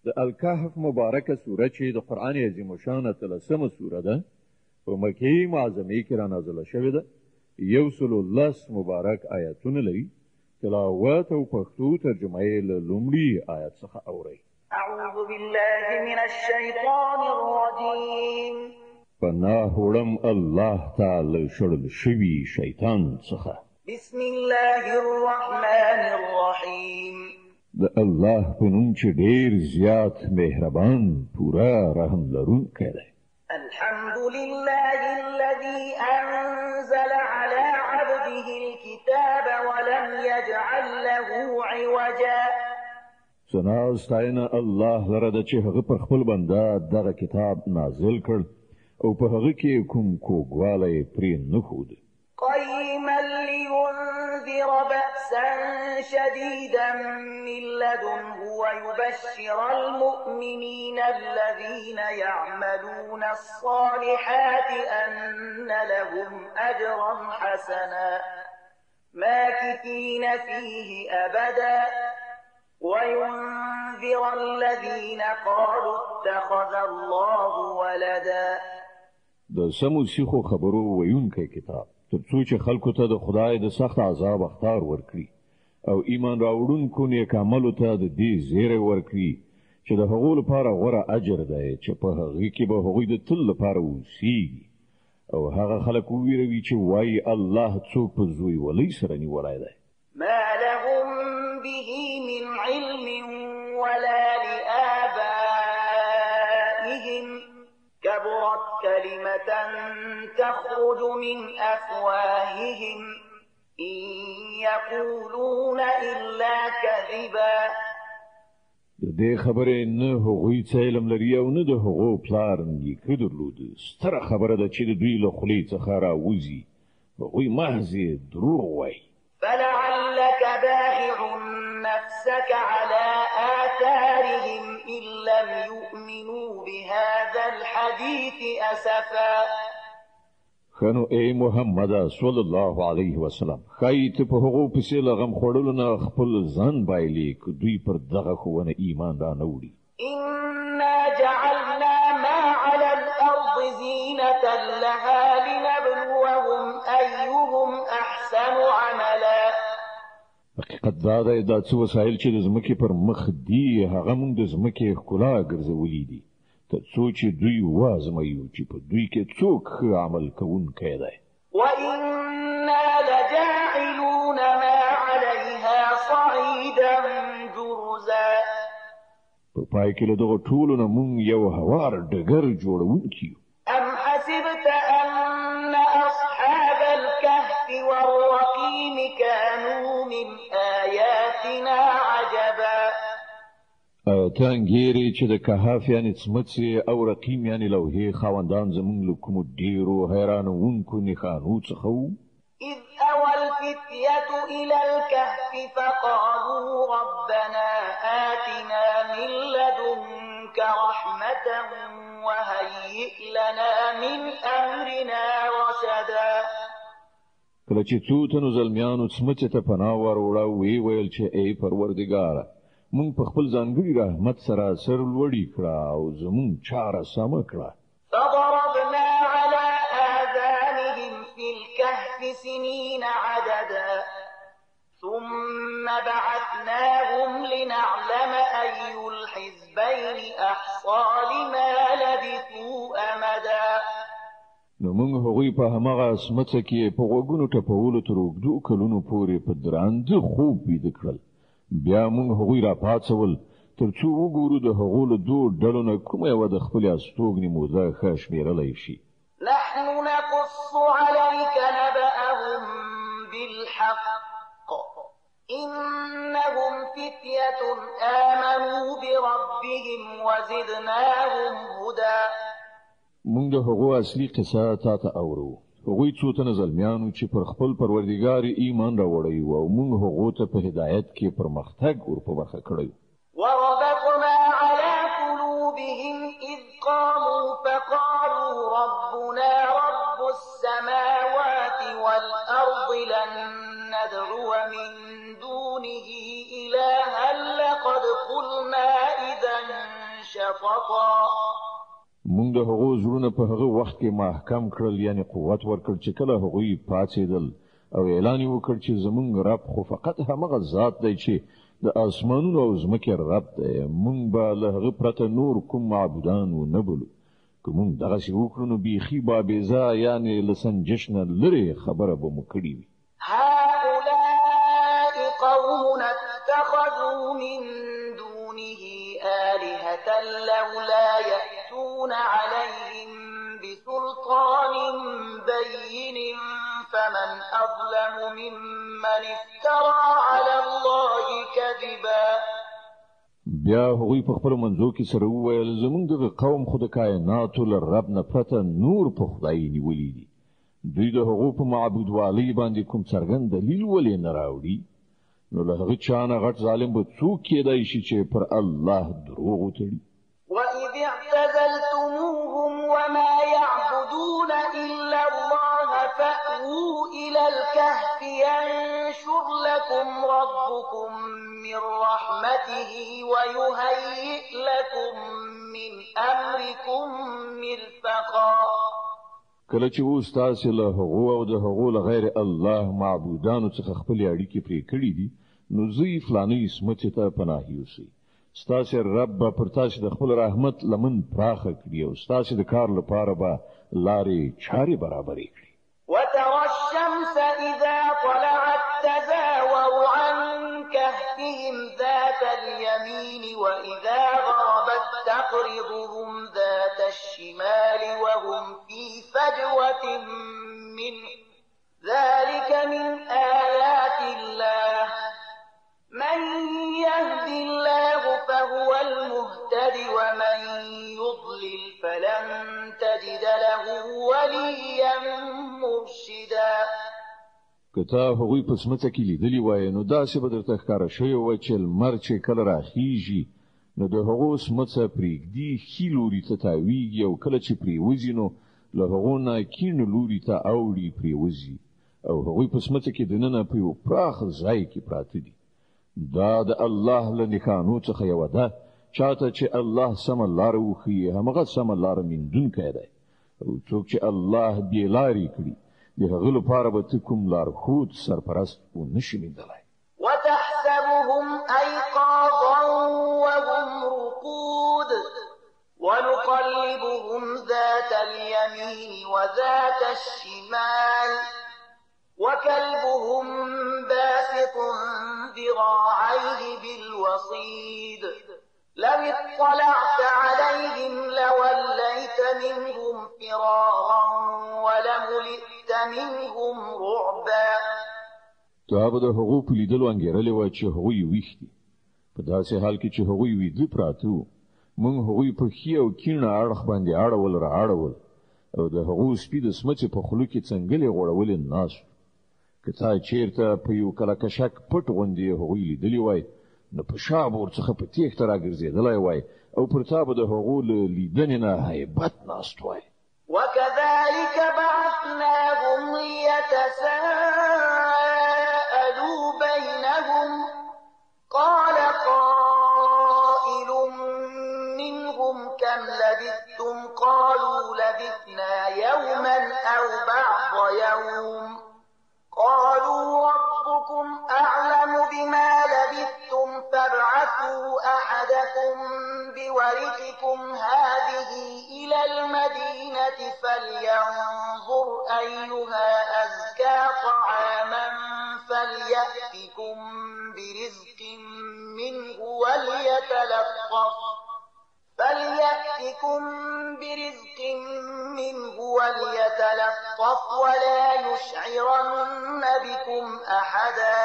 د الکهف مبارکه سوره چې د قرآن عظیم الشان 13مه سوره ده په مکې معظمې کې را نازله شوې ده. 110 مبارک آیاتونه لري. تلاوت او پښتو ترجمه یې له لومړي آیت څخه اورئ. اعوذ بالله من الشیطان الرجیم. پناه وړم الله تعالی شړل شوي شیطان څخه. بسم الله الرحمن الرحیم. د الله په نوم چې ډېر زیات مهربان پورا رحم لرونکی دی. الحمد لله الذي أنزل على عبده الكتاب ولم يجعل له عوجا. ثنا ستاینه الله لره ده چې هغه پر خپل بنده دغه کتاب نازل کړ او په هغه کې کوم کوږوالی پرې نه ښود. قيما لينذر بأسا شديدا من لدنه ويبشر المؤمنين الذين يعملون الصالحات أن لهم أجرا حسنا ماكثين فيه أبدا وينذر الذين قالوا اتخذ الله ولدا. د سمو سیخو خبرو ویونکی کتاب ترڅو چې خلکو ته د خدای د سخت عذاب اخطار ورکړي او ایمان راوړونکو نیک عملو ته د دې زیری ورکړي چې د هغو لپاره غوره اجر دی چې په هغې کې به هغوی د تل لپاره اوسیږي او هغه خلک وویروي چې وایي الله څوک په زوی ولۍ سره نیولی دی. ما لهم به من علم ولا لآبائهم كبرت كلمة تخرج من أفواههم إن يقولون إلا كذبا. د دې خبرې نه هغوی څه علم لري او نه د هغو پلار نیکه درلود. ستره خبره ده چې د دوی له خولې څخه راوځي. هغوی محض دروغ وایي. فلعلك باخع نفسك على آثارهم إن لم يؤمنوا بهذا الحديث أسفا. خنو ای محمد صلی الله علیه وسلم خایت په هغو پسې لغم خوړلو نه خپل ځان بایلي که دوی پر دغه ښوونه ایمان را نه وړي. إنا جعلنا ما على الأرض زينة لها لنبلوهم أيهم أحسن عملا. حقیقت دا دی دا څه وسایل چې د ځمکې پر مخ دي هغه موږ د ځمکې ښکلا ګرځولي دي تر څو چې دوی وازمویو چې په دوی کې څوک ښه عمل کوونکی دی. وإنا لجاعلون ما عليها صعيدا جرزا. په پای کې له دغو ټولو نه موږ یو هوار ډګر جوړونکي یو. أم حسبت أن أصحاب الكهف والرقيم كانوا من آياتنا عجبا. ته انګیرې چې د کهف یعنې څمڅې او رقیم یعنې لوحې خاوندان زموږ له کومو ډېرو حیرانوونکو نښانو څخه وو. إذ أوى الفتية إلى الكهف فقالوا ربنا آتنا من لدنك رحمة وهيئ لنا من أمرنا رشدا. کله چې څو تنو زلمیانو څمڅې ته پناه وروړه ویې ویل چې ای پروردګاره مونږ په خپل ځانګړي رحمت سره سر لوړي کړه او زمونږ چاره سمه کړه. فضربنا على آذانهم في الكهف سنين عددا ثم بعثناهم لنعلم أي الحزبين أحصى لما لبثوا أمدا. نو موږ هغوی په هماغه څمڅه کې په غوږونو ټپولو تر اوږدو کلونو پورې په درانده خوب ویده کړل. بیا موږ هغوی را پاڅول تر څو وګورو د هغو له دوو ډلو نه کومه یوه د خپلې استوګنې موده ښه شمېرلی شي. نحن نقص عليك نبأهم بالحق إنهم فتية آمنوا بربهم وزدناهم هدى. موږ د هغو اصلي قصه تا ته اورو. هغوی څو تنه زلمیانو چې پر خپل پروردګار ایمان راوړی و او موږ هغو ته په هدایت کې پرمختګ ور په برخه کړی. وربطنا على قلوبهم إذ قاموا فقالوا ربنا رب السماوات والأرض لن ندعو من دونه إلها لقد قلنا إذا شططا مونږ د هغو زړونه په هغه وخت کې محکم کړل یعنی قوت ورکړ چې کله هغوی پاتېدل او اعلان وکړ چې زمونږ رب خو فقط همغه ذات دی چې د اسمانونو او ځمکې رب دی مونږ به له هغه پرته نور کوم معبودان ونه بولو که مونږ دغسې وکړو نو بیخي بابیزه یعنی له سنجش نه لرې خبره به مو کړې وي هؤلاء قوم اتخذوا من دونه آلهة لولا يأتون عليهم بسلطان بين فمن أظلم ممن افترى على الله كذبا بیا هغوی په خپل منځو کې سره وویل زمونږ دغه قوم خو د کائناتو له رب نه پرته نور په خدای نیولي دي دوی د هغو په معبودوالۍ باندې کوم څرګند دلیل ولې نه راوړي نو له هغه چا نه غټ ظالم به څوک کېدای شي چې پر الله دروغ وتړي وإذ اعتزلتموهم وما يعبدون إلا الله فأووا إلى الكهف ينشر لكم ربكم من رحمته ويهيئ لكم من أمركم مرفقا کله چې اوس تاسو له هغو او د هغو له غیر الله معبودانو څخه خپل اړیکې پرې کړې دي نو زی فلاني سمته ته پناه یوسي ستاسو رب به پر تاسو د خپل رحمت لمن پراخه کړي او ستاسو د کار لپاره به لارې چارې برابرې کړي وترى الشمس إذا طلعت تزاور عن كهفهم ذات اليمين وإذا غربت تقرضهم ذات الشمال وهم في فجوة منه ذلك من آيات الله من يهد الله فهو المهتد ومن يضلل فلن تجد له وليا مرشدا کته هغوی په سمڅه کې لیدلی وای نو داسې به درته ښکاره شوی و چې لمر چې کله راخیږي نو د هغو سمڅه پرېږدي ښي لوري ته تاویږي او کله چې پرېوځي نو له هغو نه کیڼ لوري ته اوړي پرېوځي او هغوی په سمڅه کې دننه په یو پراخ ځای کې پراته دي دا د الله له نښانو څخه یوه ده چاته چې الله سمه لاره وښیي همغه سمه لاره موندونکی دی او څوک چې الله بې لارې کړي د هغه لپاره به ته کوم لارښود سرپرست ونه شي موندلی وتحسبهم أيقاظا وهم رقود ونقلبهم ذات اليمين وذات الشمال وكلبهم باسط ذراعيه بالوصيد لو اطلعت عليهم لوليت منهم فرارا ولملئت منهم رعبا تا به د هغو په لیدلو انګېرلې وه چې هغوی ویښ دي په داسې حال کې چې هغوی ویده پراته وو موږ هغوی په ښي او کیڼه اړخ باندې اړول را اړول او د هغو سپي د سمڅې په خولو کې څنګلې غوړولې ناست که تا چیرته په یو کلکشک پټ غوندې هغوی لیدلی وای نو په شا به ورڅخه په تیښته راګرځېدلی وای او پر تا به د هغو له لیدنې نه هیبت ناست وای وكذلك بعثناهم ليتساءلوا بينهم قال قائل منهم كم لبثتم قالوا لبثنا يوما أو بعض يوم قالوا ربكم أعلم بما لبثتم فابعثوا أحدكم بورقكم هذه إلى المدينة فلينظر أيها أزكى طعاما فليأتكم برزق منه وليتلطف ولا يشعرن بكم أحدا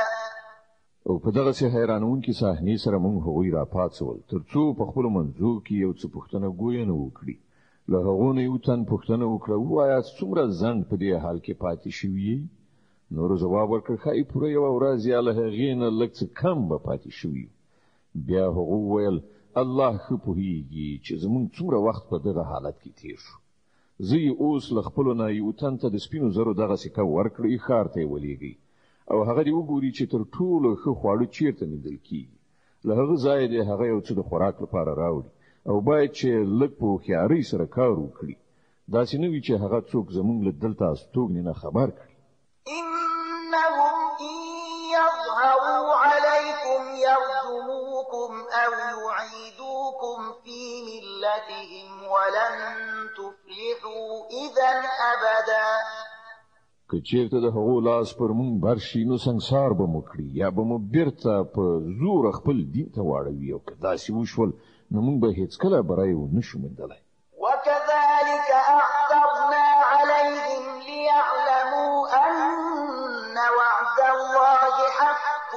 او په دغه سه حیرانونکې صحنې سره موږ هغوی را پاتول ترڅو په خپل منځو کې یو څه پوښتنه ګوینه وکړي له هغو نه یو تن پوښتنه وکړه ووایه څومره ځنډ په دې حال کې پاتې شوي نور جواب ورکړ ښایي پوره یوه ورځ یا له هغې نه لږ څه کم به پاتې شوي بیا هغو وویل الله ښه پوهیږي چې زموږ څومره وخت په دغه حالت کې تیر شو زه یې اوس له خپلو نه یو تن ته د سپینو زرو دغه سکه ورکړئ ښار ته یې ولېږئ او هغه دې وګوري چې تر ټولو ښه خواړه چیرته موندل کیږي له هغه ځایه دې هغه یو څه د خوراک لپاره راوړي او باید چې لږ په هوښیارۍ سره کار وکړي داسې نه وي چې هغه څوک زموږ له دلته استوګنې نه خبر کړي إنهم إن يظهروا عليكم يرجموكم أو يعيدوكم في ملتهم ولن تفلحوا إذا أبدا که چیرته د هغو لاس پر مونږ بر شي نو سنګسار به مو کړي یا به مو بیرته په زور خپل دین ته واړوي او که داسې وشول نو مونږ به هیڅکله بری ونه شو موندلی وكذلك أعثرنا عليهم ليعلموا أن وعد الله حق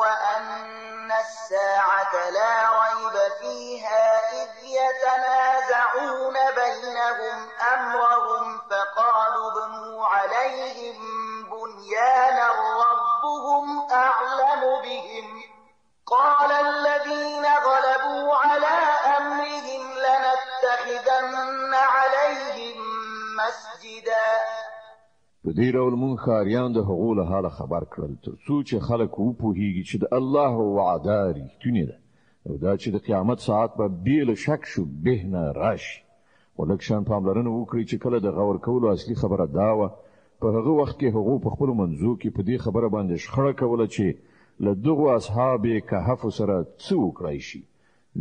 وأن الساعة لا ريب فيها إذ يتنازعون بينهم أمرهم فقالوا ابنوا عليهم بنيانا ربهم أعلم بهم قال الذين غلبوا على أمرهم لنتخذن عليهم مسجدا په دې ډول مونږ ښاریان د هغو له حاله خبر کړل تر څو چې خلک وپوهیږي چې د الله وعده ریښتونې ده او دا چې د قیامت ساعت به بې له شک شبهه نه راشي ولکه شان پاملرنه وکړي چې کله د غور کولو اصلي خبره دا وه په هغه وخت کې هغو په خپلو منځو کې په دې خبره باندې شخړه کوله چې له دغو اصحاب کهف سره څه وکړای شي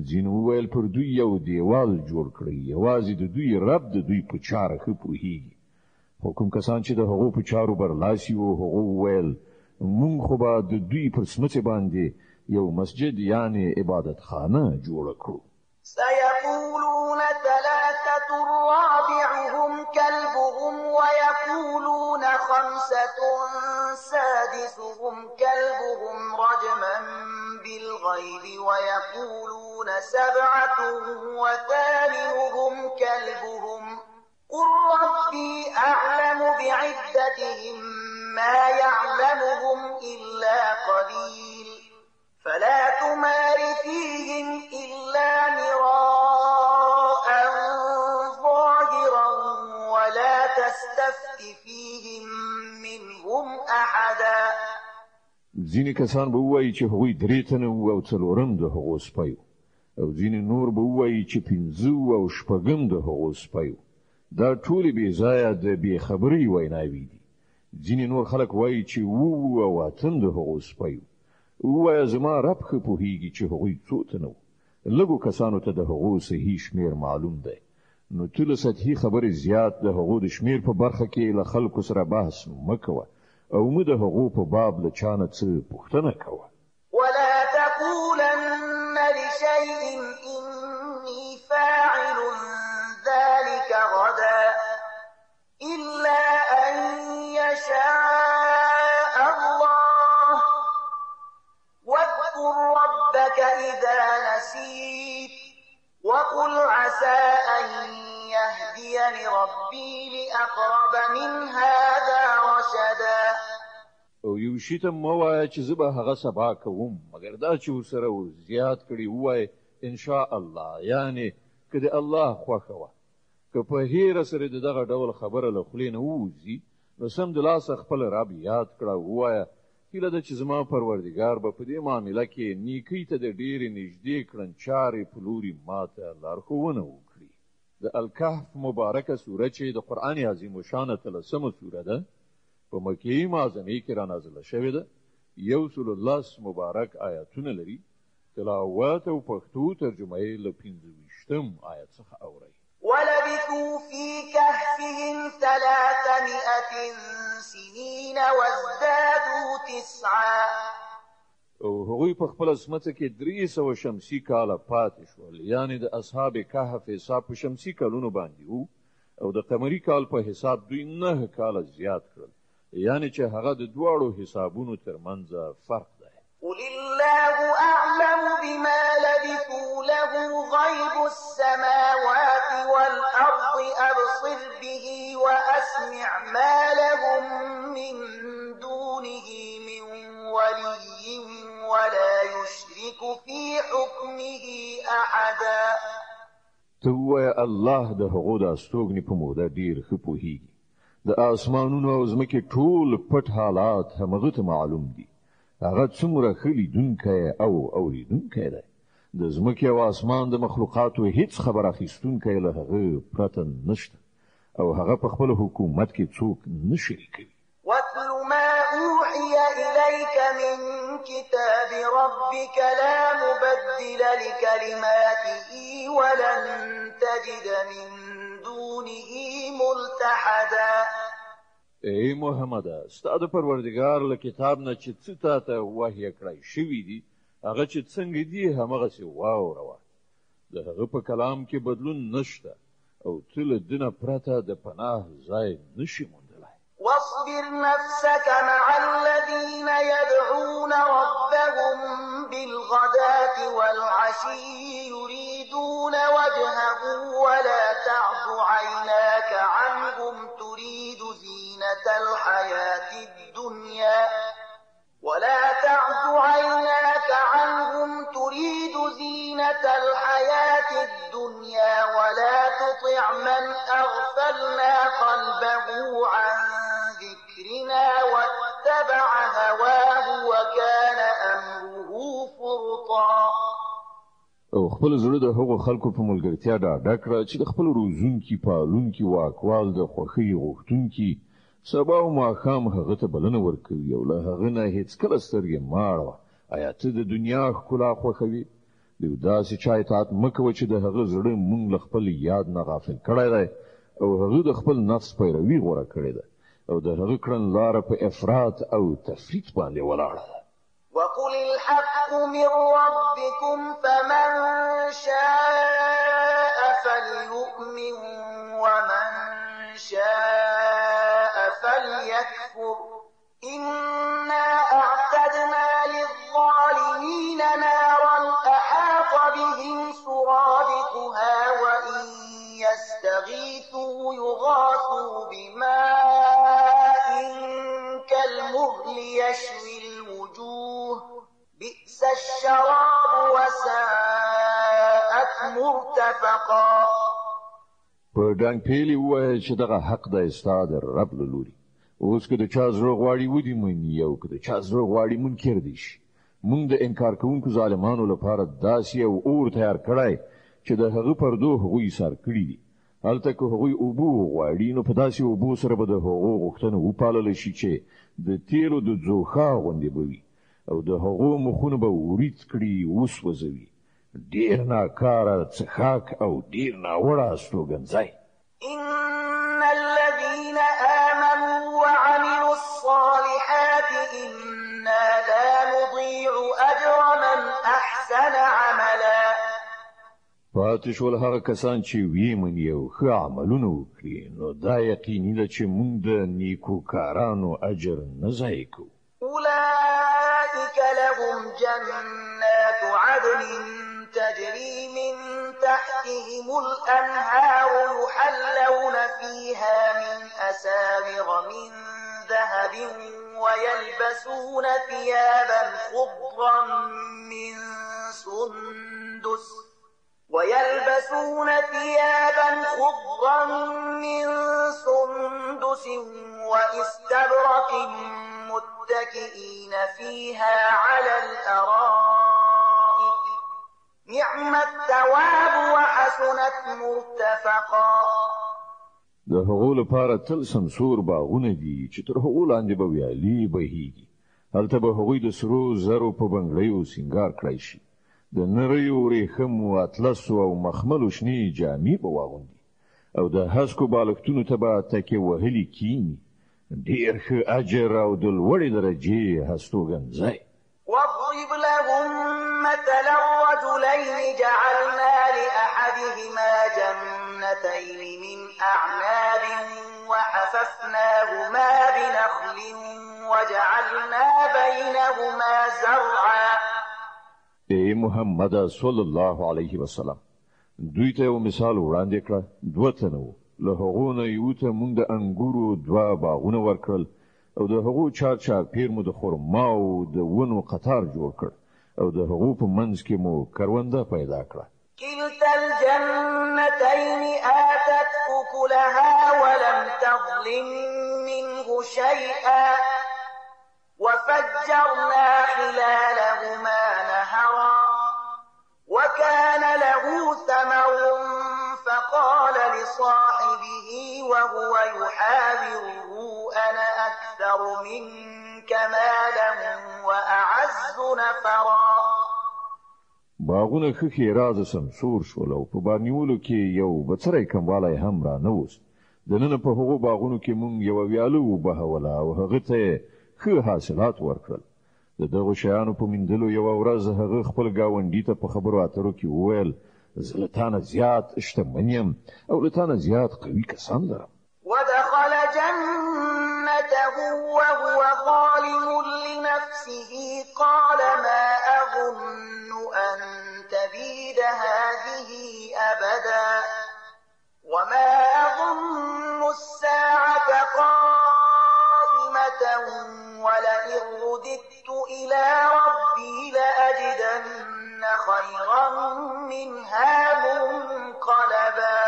ځینو وویل پر دوی یو دیوال جوړ کړي یوازې د دوی رب د دوی په چاره ښه پوهیږي خو کوم کسان چې د هغو په چارو برلاسي وو هغو وویل مونږ خو به د دوی پر سمڅې باندې یو مسجد یعنی عبادت خانه جوړه کړو سيقولون ثلاثة رابعهم كلبهم ويقولون خمسة سادسهم كلبهم رجما بالغيب ويقولون سبعة وثامنهم كلبهم قل ربي أعلم بعدتهم ما يعلمهم إلا قليل فلا تمار فيهم إلا مراء ظاهرا ولا تستفت فيهم منهم أحدا ځینې کسان به ووایي چې هغوی درې تنه وو او څلورم د هغو سپی وو او ځینې نور به ووایي چې پنځه وو او شپږم د هغو سپی وو دا ټولې بې ځایه د بېخبرۍ ویناوې دي ځینې نور خلک وایي چې اووه او اتم د هغو سپی وو ووایه زما رب ښه پوهیږي چې هغوی څو تنه وو لږو کسانو ته د هغو صحیح شمیر معلوم دی نو ته له سطحي خبرې زیات د هغو د شمیر په برخه کې له خلکو سره بحث مه کوه او مه د هغو په باب له چا نه څه پوښتنه کوه ولا تقولن لشيء إني فاعل ذلك غدا إلا أن يشاء الله واذكر ربك إذا نسيت وقل عسى أن يهديني ربي لأقرب من هذا رشدا او یو شي ته مه وایه چې زه به هغه سبا کوم مګر دا چې ورسره زیات کړي ووایه انشاء الله یعنی که د الله خوښه وه که په هیره سره د دغه ډول خبره له خولې نه ووځي نو سمدلاسه خپل رب یاد کړه ووایه هیله ده چې زما پروردګار به په دې معامله کې نیکۍ ته د ډېرې نږدې کړنچارې په لوري ماته لارښوونه وکړي د الکهف مبارکه سوره چې د قرآن عظیم الشان 13مه سوره ده په مکې معظمې کې رانازله شوې ده 110 مبارک آیاتونه لري تلاوت او پښتو ترجمه یې له 25م آیت څخه اورئ ولبثوا في كهفهم 300 سنين وازدادوا 9 او هغوی په خپل سمڅه کې 300 شمسي کاله پاتې شول یعنی د اصحاب کهف حساب په شمسي کالونو باندې وو او د قمري کال په حساب دوی 9 کاله زیات کړل یعنی چې هغه د دواړو حسابونو ترمنځ فرق دی قل الله أعلم بما لبثوا له غيب السماوات والأرض أبصر به وأسمع ما لهم من دونه من ولي ولا يشرك في حكمه أحدا ته ووایه الله د هغو د استوګنې په موده ډېر ښه پوهیږي د آسمانونو او ځمکې ټول پټ حالات همغه ته معلوم دي هغه څومره ښه لیدونکی او اورېدونکی دی د ځمکې او اسمان د مخلوقاتو هیڅ خبر اخیستونکی له هغه پرته نشته او هغه په خپل حکومت کې څوک نه شریکوي. واتل ما أوحي إليك من كتاب ربك لا مبدل لكلماته ولن تجد من دونه ملتحدا. ای محمد، ستا د پروردګار له کتاب نه چې څه تاته وحی کړی شوي دي هغه چې څنګه دي همغسې واوروه. د هغه په کلام کې بدلون نشته او ته له ده نه پرته د پناه ځای نشي موندلی. واصبر نفسك مع الذين يدعون ربهم بالغداة والعشي يريدون وجهه ولا تعد عيناك عنهم تريد زينة الحياة الدنيا ولا تطع من أغفلنا قلبه عن ذكرنا واتبع هواه وكان أمره فرطا. او خپل زړه د هغو خلکو په ملګرتیا ډاډه کړه چې د خپل روزونکي پالونکي واکوال د خوښۍ غوښتونکي سبا او ماښام هغه ته بلنه ورکوي او له هغه نه هېڅکله سترګې مه اړوه. آیا ته د دنیا ښکلا خوښوي؟ د داسې چا اطاعت مه کوه چې د هغه زړه مونږ له خپل یاد نه غافل کړی دی او هغه د خپل نفس پیروي غوره کړې ده او د هغه کړنلاره په افراط او تفریط باندې ولاړه ده. وقل الحق من ربكم فمن شاء فليؤمن ومن شاء فليكفر إنا أعتدنا للظالمين نارا أحاط بهم سرادقها وإن يستغيثوا يغاثوا بماء كالمهل يشوي الوجوه بئس الشراب وساءت مرتفقا. په ډنګ پیلي ووایه چې دغه حق دی ستا د رب له لوري. اوس که د چا زړه غواړي ودې مني او که د چا زړه غواړي منکر دی شي. موږ د انکار کوونکو ظالمانو لپاره داسې یو اور تیار کړی چې د هغه پردو هغوی ایثار کړي دي. هلته که هغوی اوبه وغواړي نو په داسې اوبو سره به د هغو غوښتنه وپاللی شي چې د تیلو د ځوښا غوندې به وي او د هغو مخونه به وریځ کړي وسوځوي. ډېر ناکاره څښاک او ډېر ناوړه استوګنځی. إن الذين آمنوا وعملوا الصالحات إنا لا نضيع أجر من أحسن عملا. پاتې شول هغه کسان چې ویمني او ښه عملونه وکړي نو دا یقیني ده چې موږ د نیکوکارانو اجر نه ضایع کوو. أولئك لهم جنات عدن تجري من تحتهم الأنهار يحلون فيها من أساور من ذهب ويلبسون ثيابا خضرا من سندس وإستبرق متكئين فيها على الأرائك نعم الثواب وحسنت مرتفقا. د هغو لپاره تل سمسور باغونه دي چې تر هغو لاندې به ویالې بهیږي. هلته به هغوی د سرو زرو په بنګړیو سینګار کړی شي. د نریو ورېښمو اطلسو او مخملو شنې جامې به واغوندي او د هسکو بالښتونو ته به تکیه وهلي کیني. ډېر ښه اجر او د لوړې درجې هستوګنځی. واضرب لهم مثلا رجلين جعلنا لأحدهما جنتين من أعناب وحففناهما بنخل وجعلنا بينهما زرعا. ای محمد صلی الله علیه وسلم، دوی ته یو مثال وړاندې کړه. دوه تنه وو. له هغو نه یو ته موږ د انګورو دوه باغونه ورکړل او د هغو چارچاپیر مو د خرماو د ونو قطار جوړ کړ او د هغو په منځ کې مو کرونده پیدا کړه. كلتا الجنتين آتت أكلها ولم تظلم منه شيئا وفجرنا خلالهما نهرا وكان وكان له ثمر فقال لصاحبه وهو يحاوره أنا أكثر منك مالا وأعز نفرا. باغونه خخي راز سمسور شول او په بارنیولو کې یو بڅری کموالی هم را نه وست. دننه په هغو باغونو کې مونږ یو ویالو وبهوله او هغه ته ښه حاصلات ورکړل. د دغو شیانو په میندلو یو ورځ هغه خپل ګاونډي ته په خبرو اترو کې وویل زه له تا نه زیات شتمن یم او له تا نه زیات قوي کسان لرم. ودخل جنته وهو ظالم لنفسه قال ما أظن أن تبيد هذه أبدا وما أظن الساعة قائمة ولئن رددت إلى ربي لأجدن خيرا منها منقلبا.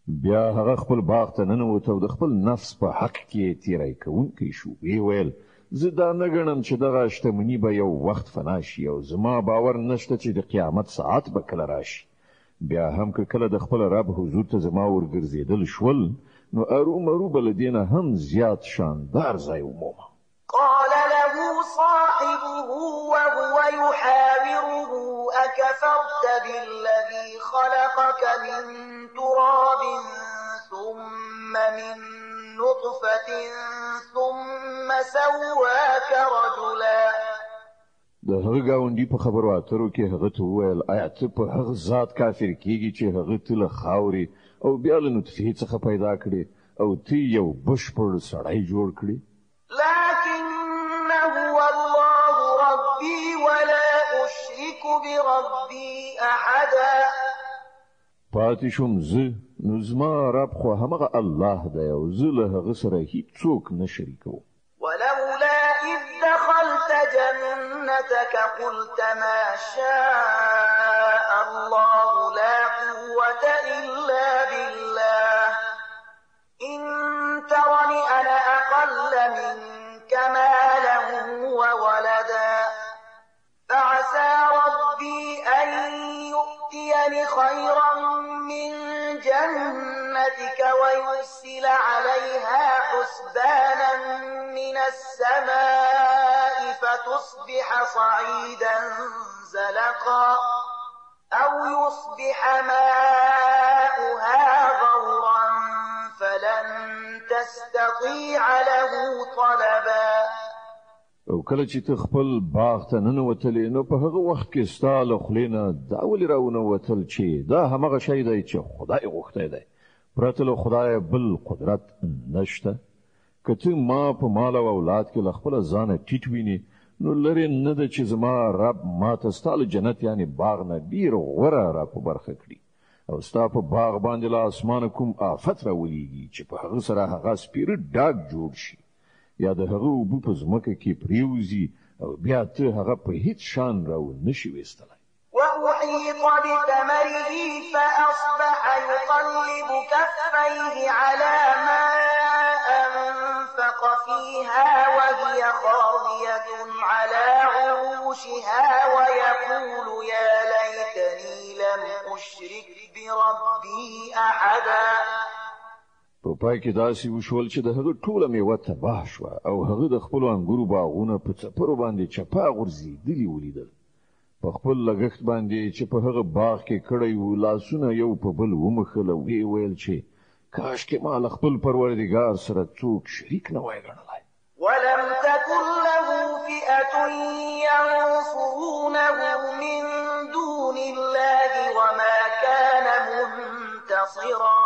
بیا هغه خپل باغ ته ننوت او د خپل نفس په حق کې تیری کوونکی شو. وی ویل زه دا نه ګڼم چې دغه شتمني به یو وخت فنا شي او زما باور نشته چې د قیامت ساعت به کله راشي. بیا هم که کله د خپل رب حضور ته زما ورګرځېدل شول نو ارومرو به له دې نه هم زیات شاندار ځای ومومه. قال له صاحبه وهو يحاوره أكفرت بالذي خلقك من تراب ثم من نطفة ثم سواك رجلا. د هغه گاونډي په خبرو اترو کې هغه ته وویل آیا ته په هغه ذات کافر کیږي چې هغه ته له خاورې او بیا له نطفې څخه پیدا کړي او ته یو بشپړ سړی جوړ کړي؟ لكنه والله ربي ولا أشرك بربي أحدا. پاتې شوم زه نو زما رب خو همغه الله دی او زه له هغه سره هیڅوک نه شریکوم. ولولا إذ دخلت جنتك قلت ما شاء الله لا قوة إلا بالله إن ترني أنا أقل منك مالا وولدا فعسى ربي أن يؤتيني خيرا من جنتك ويرسل عليها حسبانا من السماء فتصبح صعيدا زلقا أو يصبح ماؤها غورا فلن تستطيع له طلبا. او کله چې ته خپل باغ ته ننوتلې نو په هغه وخت کې ستا له خولې نه دا ولې راونوتل چې دا همغه شی دی چې خدای غوښتی دی، پرته له خدایه بل قدرت نشته. که ته ما په مال او اولاد کې له خپله ځانه ټیټ وینې نو لرې نه ده چې زما رب ما ته ستا له جنت یعنې باغ نه ډېر غوره را په برخه کړي او ستا په باغ باندې له اسمانه کوم آفت راولېږي چې په هغه سره هغه سپیره ډاګ جوړ شي یا د هغه اوبه په ځمکه کې پرېوځي او بیا ته هغه په هیڅ شان راو نشي ویستلی. وأحيط بثمره فأصبح يقلب كفيه على ما أنفق فيها وهي خاوية على عروشها ويقول يا ليتني لم أشرك بربي أحدا. په پای کې داسې وشول چې د هغه ټوله میوه تباه شوه او هغه د خپلو انګورو باغونه په څپرو باندې چپا غورځېدلي ولیدل. په خپل لګښت باندې چې په هغه باغ کې کړی و لاسونه یو په بل ومخل او ویې ویل چې کاشکې ما له خپل پروردګار سره څوک شریک نه وای ګڼلی. ولم تكن له فئة ينصرونه من دون الله وما كان منتصرا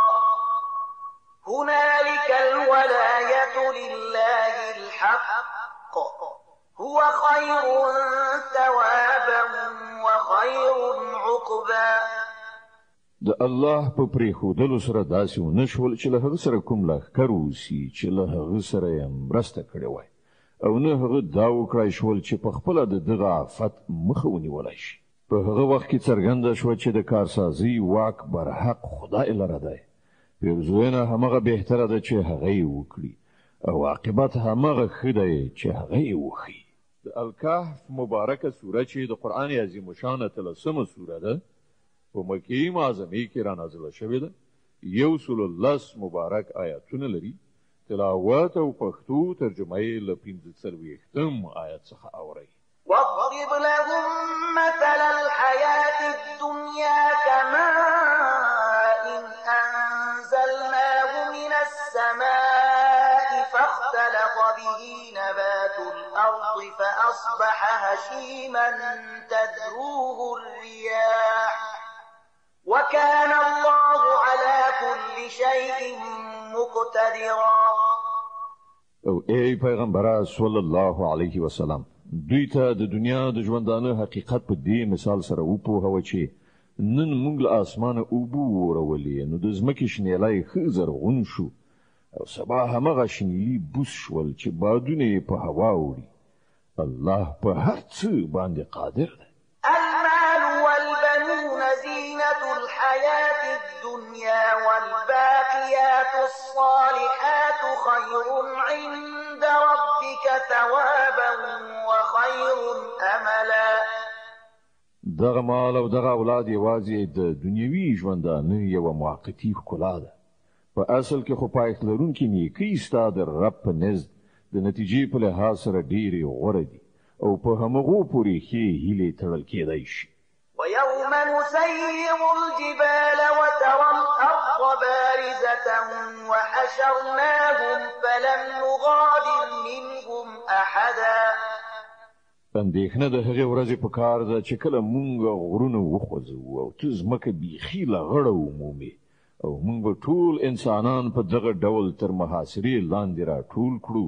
هنالك الولاية لله الحق هو خير ثوابا وخير عقبا. د الله په پرېښودلو سره داسې ونشول چې له هغه سره کوم لښکر اوسي چې له هغه سره یې مرسته کړې وای او نه هغه دا وکړای شول چې په خپله د دغه آفت مخه ونیولی شي. په هغه وخت کې څرګنده شوه چې د کارسازي واک برحق خدای لره دی. پیرزوینه همغه بهتره ده چې هغه یې وکړي او عاقبت همغه ښه دی چې هغه یې وښي. د الکهف مبارکه سوره چې د قرآن عظیم شان 13مه سوره ده په مکې معظمه کې را نازله شوې ده 110 مبارک آیاتونه لري تلاوت او پښتو ترجمه یې له 15 آیت څخه اوري واضرب لهم مثل الحياة الدنيا كماء أنزلناه من السماء فاختلط به نبات الأرض فأصبح هشيما تذروه الرياح وكان الله على كل شيء مقتدرا. او ای پیغمبر صلی الله علیه وسلم دوی ته د دنیا د ژوندانه حقیقت په دې مثال سره وپوهوه چې نن موږ له اسمانه اوبه ورولې نو د ځمکې شنیلای ښه زرغون شو او سبا همغه شنیلي بوس شول چې بادونه یې په هوا وړي الله په هر څه باندې قادر دی. المال والبنون زينة الحياة الدنيا والباقيات الصالحات خير عند ربك ثوابا وخير أملا. دغه مال او دغه اولاد یوازې د دنیوي ژوندانه یو موقتی ښکلا ده په اصل کې خو پایښت لرونکي نیکۍ ستا د رب په نزد د نتیجې په لحاظ سره ډېرې غوره دي او په همغو پورې ښې هیلې تړل کېدای شي. ويوم نسير الجبال وترى الأرض بارزة وحشرناهم فلم نغادر منهم أحدا. اندېښنه د هغې ورځې په کار ده چې کله مونږ غرونه وخوځوو او ته ځمکه بیخي له غړه ومومې او مونږ به ټول انسانان په دغه ډول تر محاصرې لاندې راټول کړو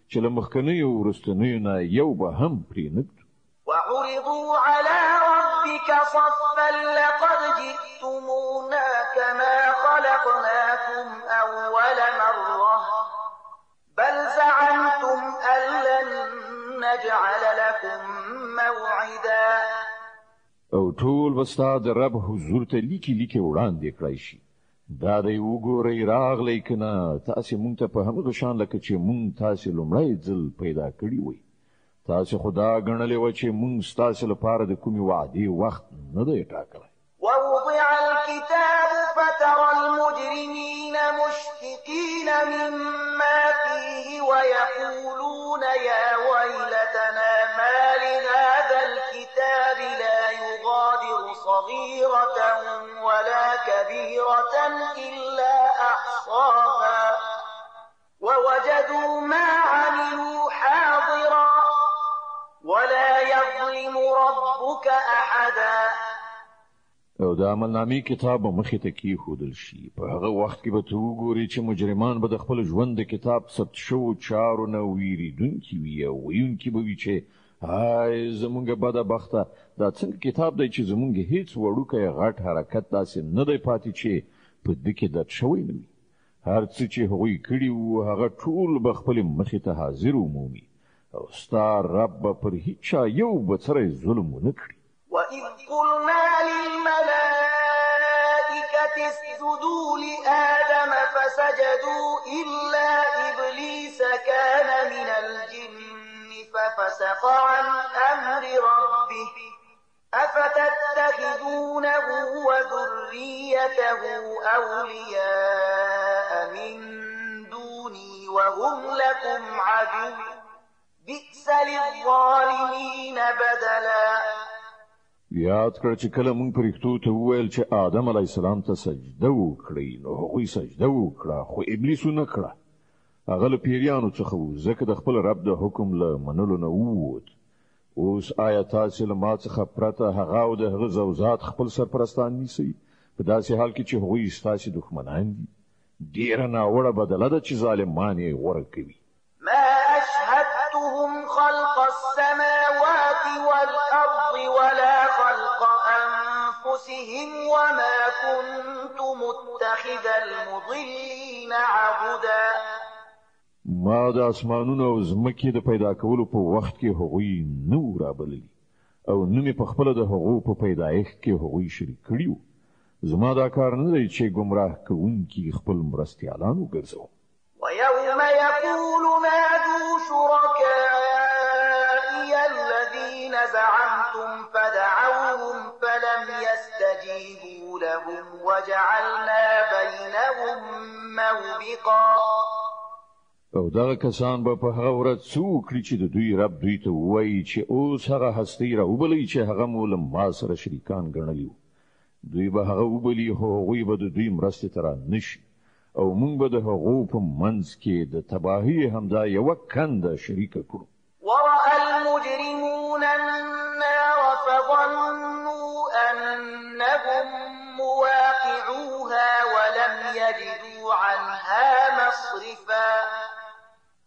چې له مخکنیو وروستنیو نه یو به هم پرې نه ږدو. وعرضوا على ربك صفا لقد جئتمونا كما خلقناكم أول مرة بل زعمتم أن لن نجعل لكم موعدا. او ټول به ستا د رب حضور ته لیکي وړاندې کړی شي دا دی وګورئ راغلی که نه تاسې مونږ ته په همغه شان لکه چې مونږ تاسې لومړی ځل پیدا کړي وئ تاسې خو دا ګڼلې وه چې مونږ ستاسې لپاره د کومې وعدې وخت نه دی ټاکلی. ووضع الكتاب فترى المجرمين مشفقين مما فيه ويقولون يا ويلتنا ما لهذا الكتاب لا يغادر صغيرة ولا كبيرة إلا أحصاها ووجدوا ما عملوا حاضرا ولا يظلم ربك أحدا. او د عملنامې کتاب به مخې ته کېښودل شي په هغه وخت کې به ته وګورې چې مجرمان به د خپل ژوند د کتاب ثبت شوو چارو نه ویریدونکي وي او ویونکي به وي چې هاي زمونږ بده بخته دا څنګه کتاب دی چې زمونږ هیڅ وړوکی غټ حرکت داسې نه دی پاتې چې په ده کې درد شوی نه وي هر څه چې هغوی کړي وو هغه ټول به خپلې مخې ته حاضر ومومي او ستا رب به پر هیچ چا یو بڅری ظلم ونه کړي. وَإِذْ قُلْنَا لِلْمَلَائِكَةِ اسْجُدُوا لِآدَمَ فَسَجَدُوا إِلَّا إِبْلِيسَ كَانَ مِنَ الْجِنِّ فَفَسَقَ عَنْ أَمْرِ رَبِّهِ أَفَتَتَّخِذُونَهُ وَذُرِّيَّتَهُ أَوْلِيَاءَ مِن دُونِي وَهُمْ لَكُمْ عَدُوٌّ بِئْسَ لِلظَّالِمِينَ بَدَلًا. یاد کړه چې کله مونږ پرښتو ته وویل چې آدم علیه السلام ته سجده وکړئ نو هغوی سجده وکړه خو ابلیس ونه کړه هغه له پیریانو څخه و ځکه د خپل رب د حکم له منلو نه ووت. اوس آیا تاسې له ما څخه پرته هغه او د هغه زوجات خپل سرپرستان نیسئ په داسې حال کې چې هغوی ستاسې دښمنان دي ډېره ناوړه بدله ده چې ظالمان یې غوره کوي. ما أشهدتهم خلق السماوات والأرض ولا خلق أنفسهم وما كنت متخذ المضلين عبدا. ما د اسمانونو او ځمکې د پیدا کولو په وخت کې هغوی نه و رابللي او نه مې پخپله د هغو په پیدایښت کې هغوی شریک کړي وو. زما دا کار نه دی چې ګمراه کوونکي خپل مرستیالان وګرځوم. ويوم يقول نادوا شركائي فدعوهم فلم يستجيبوا لهم وجعلنا بينهم موبقا. او دغه کسان به په هغه ورځ څه وکړي چې د دوی رب دوی ته ووایي چې اوس هغه هستي راوبلئ چې هغه مو له ما سره شریکان ګڼلي وو. دوی به هغه وبلي خو هغوی به د دوی مرستې ته رانشي او موږ به د هغو په منځ کې د تباهۍ همدا یوه کنده شریکه کړو. ورأى المجرمون النار فظنوا أنهم مواقعوها ولم يجدوا عنها مصرفا.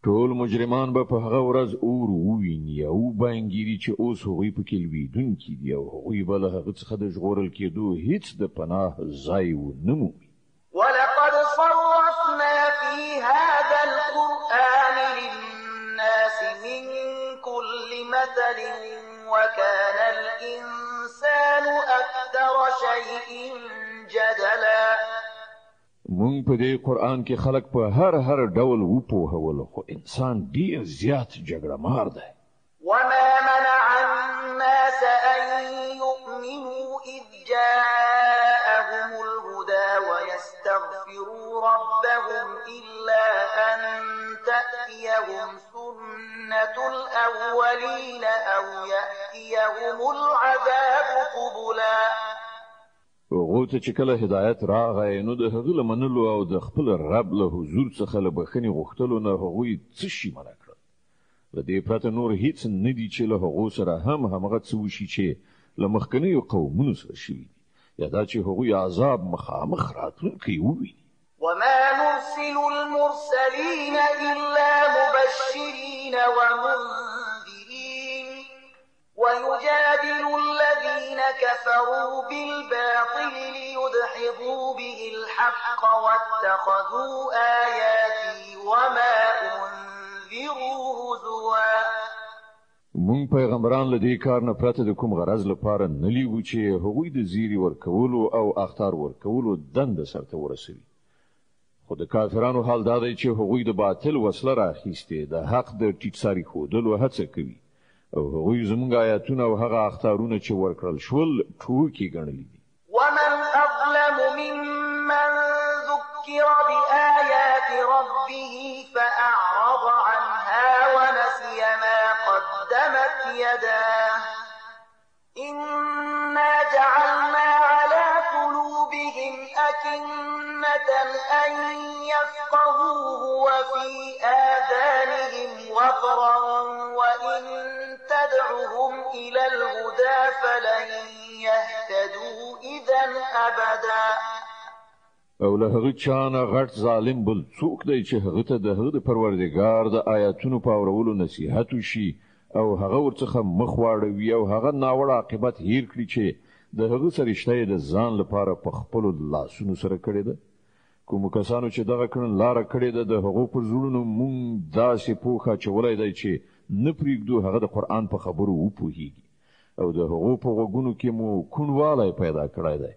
ټول مجرمان به په هغه ورځ اور وویني او بانګیري چې اوس هغوی پکې لویدونکي دي او هغوی به له هغه څخه د ژغورل کېدو هیڅ د پناه ځای ونه مومي. ولقد صرفنا في هذا القرآن للناس من كل مثل وكان الإنسان أكثر شيء جدلا. مونږ په دې قرآن کې خلق په هر ډول وپوهول خو انسان ډیر زیات جګړه مار دی. وما منع الناس أن يؤمنوا إذ جاءهم الهدى ويستغفروا ربهم إلا أن تأتيهم سنة الأولين أو يأتيهم العذاب قبلا. هغه ته چې کله هدایت راغی نو د هغه لمنلو او د خپل رب له حضور څخه له بخښنې غوښتلو نه هغوی څه شي منع کړل. له دې پرته نور هیڅ نه دي چې له هغو سره همغه څه وشي چې له مخکنیو قومونو سره شوي دي یا دا چې هغوی عذاب مخامخ راتلونکی وویني. وما نرسل المرسلين إلا مبشرين ومنذرين ويجادل الذين كفروا بالباطل ليدحضوا به الحق واتخذوا آياتي وما أنذروا هزوا. مونږ پیغمبران له دې کار نه پرته د کوم غرض لپاره نه لیږو چې هغوی د زیری ورکولو او اخطار ورکولو دنده سرته ورسوي. خو د کافرانو حال دا دی چې هغوی د باطل وسله راخیستې د حق د ټیټ ساري ښودلو هڅه کوي او هغوی زموږ آیاتونه او هغه اخطارونه چې ورکړل شول ټوکې ګڼلي دي. ومن أظلم ممن ذكر بآيات ربه فأعرض عنها ونسي ما قدمت يداه إنا جعلنا على قلوبهم أكنة أن يفقهوه وفي آذانهم وقرا وإن تدعهم إلى الهدى فلن يهتدوا إذا أبدا. او له هغه چانه غټ ظالم بل څوک دی چې هغه ته د هغه د پروردګار د آیاتونو په اورولو نصیحت وشي او هغه ورڅخه مخ واړوي او هغه ناوړه عاقبت هیر کړي چې د هغه سرشته د ځان لپاره په خپل لاسونو سره کړی ده. کوم کسانو چې دغه کړن لار کړی ده د هغو پر زړونو مونږ داسې پوخه چولای دی چې نه پریږدو هغه د قرآن په خبرو وپوهیږي او د هغو په غوږونو کې مو کونوالی پیدا کړی دی.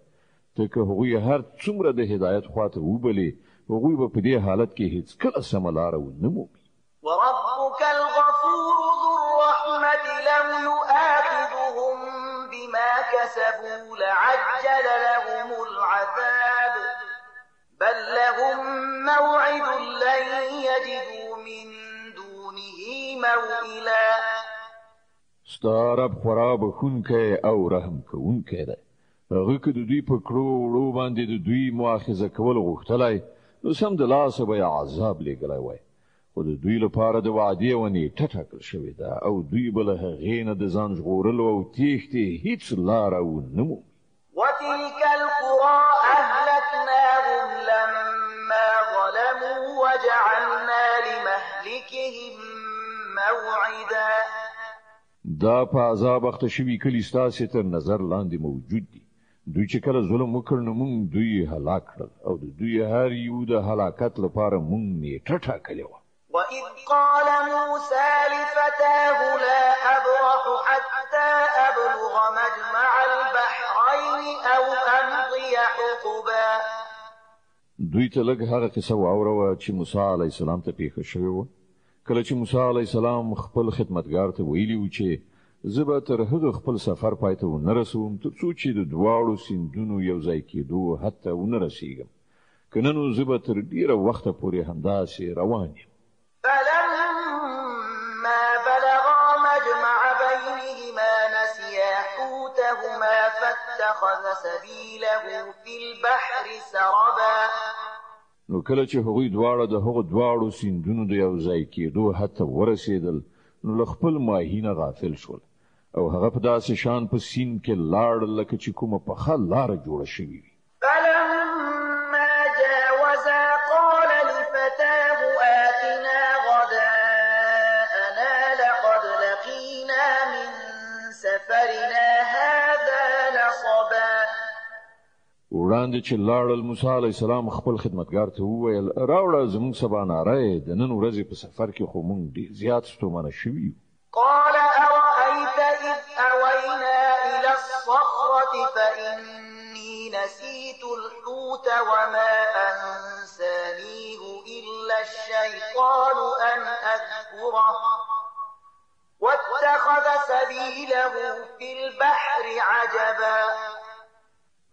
ځکه هغوی هر څومره د هدایت خواته وبلي هغوی به په دې حالت کې هیڅکله سمه لاره ونه مومي. وربك الغفور ذو الرحمة لو يؤاخذهم بما كسبوا لعجل لهم العذاب بل لهم موعد لن يجدوا من دونه موئلا. ستا رب خورا بخونکی او رحم کوونکی دی. هغه که د دوی په کړو وړو باندې د دوی مؤاخذه کول غوښتلی نو سم د لاسه به یې عذاب لېږلی وای. خو د دوی لپاره د وعدې یوه نیټه ټاکل شوې ده او دوی به له هغې نه د ځان ژغورلو او تېښتې هیڅ لاره ونه مومي. وتلك القرى أهلكناهم لما ظلموا وجعلنا لمهلكهم موعدا. دا په عذاب اخته شوي کلي ستاسې تر نظر لاندې موجود دي. دوی چې کله ظلم وکړ نو موږ دوی هلاک کړل او د دوی هر یو د هلاکت لپاره موږ نیټه ټاکلې وه. وإذ قال موسى لفتاه لا أبرح حتى أبلغ مجمع البحرين أو أمضي حقبا. دوی ته لږ هغه قصه واوروه چې موسی علیه السلام ته پیښه شوې وه. کله چې موسی علیه السلام خپل خدمتګار ته ویلي و چې زه به تر هغه خپل سفر پای ته ونه رسوم تر څو چې د دواړو سیندونو یو ځای کېدو حتی ونه رسیږم که نه نو زه به تر ډېره وخته پورې همداسې روان یم. فلما بلغا مجمع بينهما نسيا حوتهما فاتخذ سبيله في البحر سربا. نو کله چې هغوی دواړه د هغو دواړو سیندونو د یو ځای کېدو حتی ورسېدل نو له خپل ماهي نه غافل شول او هغه په داسې شان په سیند کې لاړ لکه چې کومه پخه لاره جوړه شوې وي. فلما جاوزا قال لفتاه آتنا غداءنا لقد لقينا من سفرنا هذا نصبا. وړاندې چې لاړل موسی علیه السلام خپل خدمتګار ته وویل راوړه زموږ سباناری د نن ورځې په سفر کې خو موږ ډېر زیات ستومانه شوي یو. قال أرأيت إذ أوينا إلى الصخرة فإني نسيت الحوت وما أنسانيه إلا الشيطان أن أذكره واتخذ سبيله في البحر عجبا.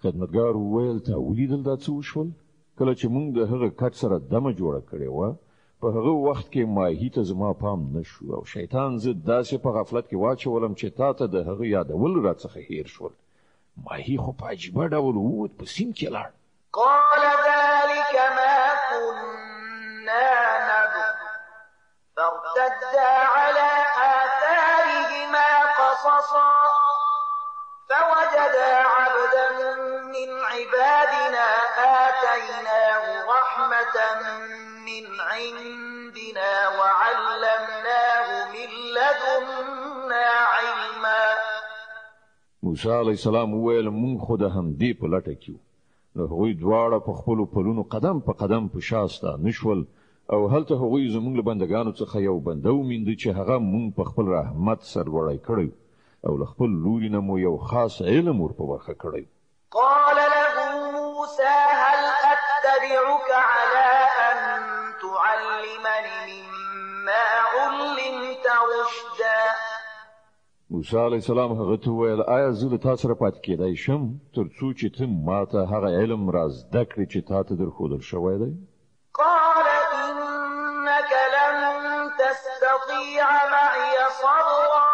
خدمتګار وویل ته ولیدل دا څه وشول؟ کله چې موږ د هغه کټ سره دمه جوړه کړې وه په هغه وخت کې ماهي ته زما پام نه شو او شیطان زه داسې په غفلت کې واچولم چې تا ته د هغه یادول راڅخه هیر شول. ماهي خو په عجیبه ډول ووت په سیند کې لاړ. قال ذلك ما كنا نبغ فارتدا على آثارهما قصصا فوجدا عبدا من عبادنا آتيناه رحمة من عندنا وعلمناه من لدنا علما. موسی علیه السلام وویل مونږ خو د همدې په لټه کې وو. نو هغوی دواړه په خپلو پلونو قدم په قدم په شا ستانه شول او هلته هغوی زموږ له بندګانو څخه یو بنده ومینده چې هغه مونږ په خپل رحمت سرلوړی کړی او له خپل لوري نه مو یو خاص علم ور په برخه کړی. قال له موسى هل أتبعك على أن تعلمني مما علمت رشدا. موسی علیه السلام هغه ته وویل آیا زه له تا سره پاتې کېدای شم تر څو چې ته ما ته هغه علم را زده کړې چې تا ته درښودل شوی دی؟ قال إنك لن تستطيع معي صبرا.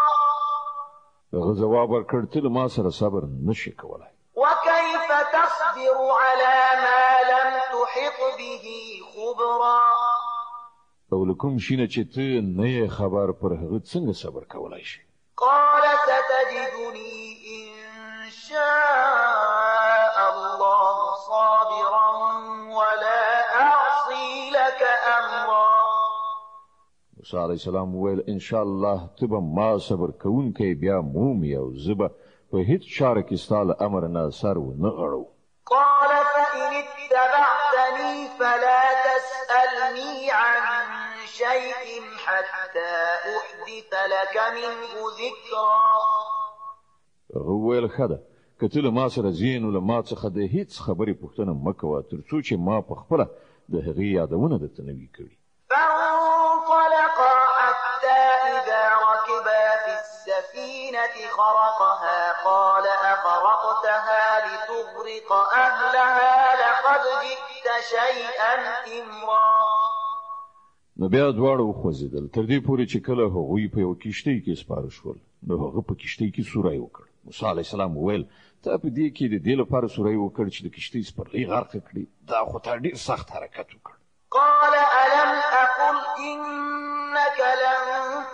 هغه ځواب ورکړ ته له ما سره صبر نشې کولی. وكيف تصبر على ما لم تحط به خبرا. او له کوم شي نه چې ته نه یې خبر پر هغه څنګه صبر کولی شي؟ قال ستجدني إن شاء الله صابرا ولا أعصي لك أمرا. موسی علیه السلام وویل ان شاء الله ته به ما صبر کوونکی بیا مومي او زه به په هیڅ چاره کې ستا له امر نه سر ونه غړو. قال فإن اتبعتني فلا تسألني عن شيء حتى أحدث لك منه ذكرا. هغه وویل ښه ده که ته له ما سره ځې نو له ما څخه د هیڅ خبرې پوښتنه مه کوه تر څو چې ما په خپله د هغې یادونه درته نه وي کړي. فانطلقا حتى إذا ركبا في السفينة خرقها قال أخرقتها لتغرق أهلها لقد جئت شيئا إمرا. نو بیا دواړه وخوځېدل تر دې پورې چې کله هغوی په یو کښتۍ کې سپاره شول نو هغه په کښتۍ کې سوری وکړ. موسی علیه السلام وویل ته په دې کې د دې لپاره سوری وکړ چې د کښتۍ سپرلۍ غرقه کړي دا خو تا ډېر سخت حرکت وکړ. قال ألم أقل إنك لن